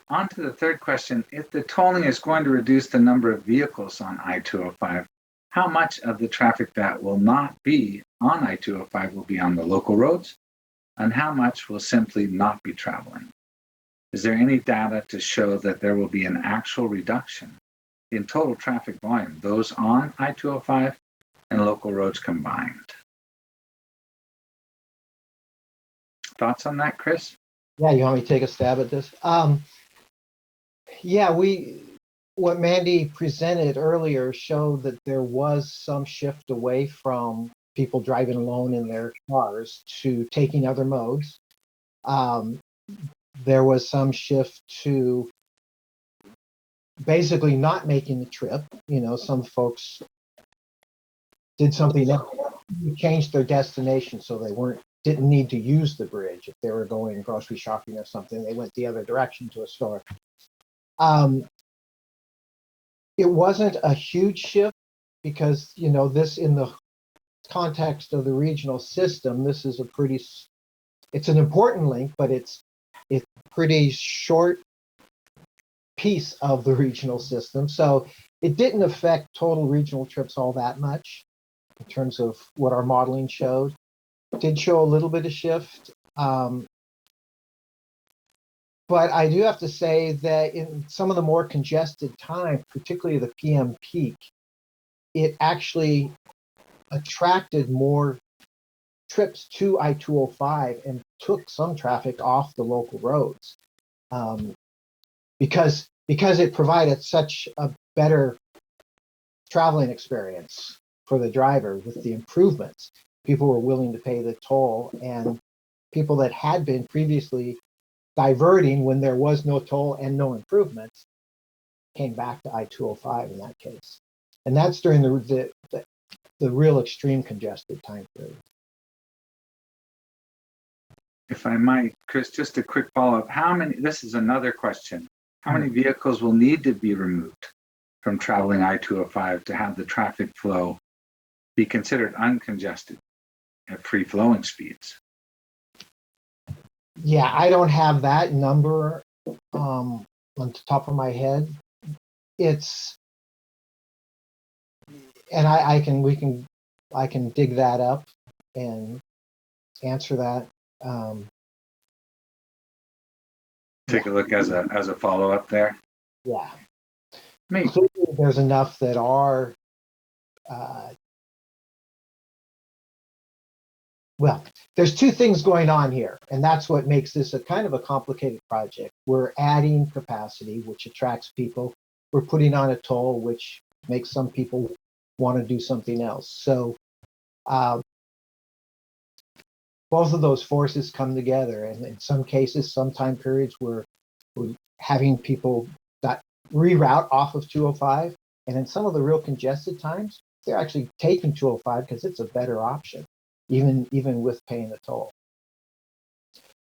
On to the third question. If the tolling is going to reduce the number of vehicles on I-205, how much of the traffic that will not be on I-205 will be on the local roads, and how much will simply not be traveling? Is there any data to show that there will be an actual reduction in total traffic volume, those on I-205 and local roads combined? Thoughts on that, Chris? Yeah, you want me to take a stab at this? Yeah, what Mandy presented earlier showed that there was some shift away from people driving alone in their cars to taking other modes. There was some shift to basically not making the trip. You know, some folks did something else, changed their destination so they didn't need to use the bridge. If they were going grocery shopping or something, they went the other direction to a store. It wasn't a huge shift because, you know, this in the context of the regional system, this is it's an important link, but it's a pretty short piece of the regional system. So it didn't affect total regional trips all that much in terms of what our modeling showed. It did show a little bit of shift. But I do have to say that in some of the more congested times, particularly the PM peak, it actually attracted more trips to I-205 and took some traffic off the local roads because it provided such a better traveling experience for the driver with the improvements. People were willing to pay the toll, and people that had been previously diverting when there was no toll and no improvements came back to I-205 in that case. And that's during the real extreme congested time period. If I might, Chris, just a quick follow-up. This is another question. How many vehicles will need to be removed from traveling I-205 to have the traffic flow be considered uncongested at free-flowing speeds? Yeah, I don't have that number on the top of my head. I can dig that up and answer that. Take a look as a follow-up there. Yeah. Maybe. There's enough that are well, there's two things going on here, and that's what makes this a kind of a complicated project. We're adding capacity, which attracts people. We're putting on a toll, which makes some people want to do something else. So both of those forces come together, and in some cases, some time periods, we're having people that reroute off of 205, and in some of the real congested times, they're actually taking 205 because it's a better option, even with paying the toll.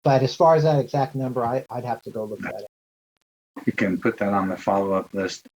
But as far as that exact number, I'd have to go look at it. You can put that on the follow-up list.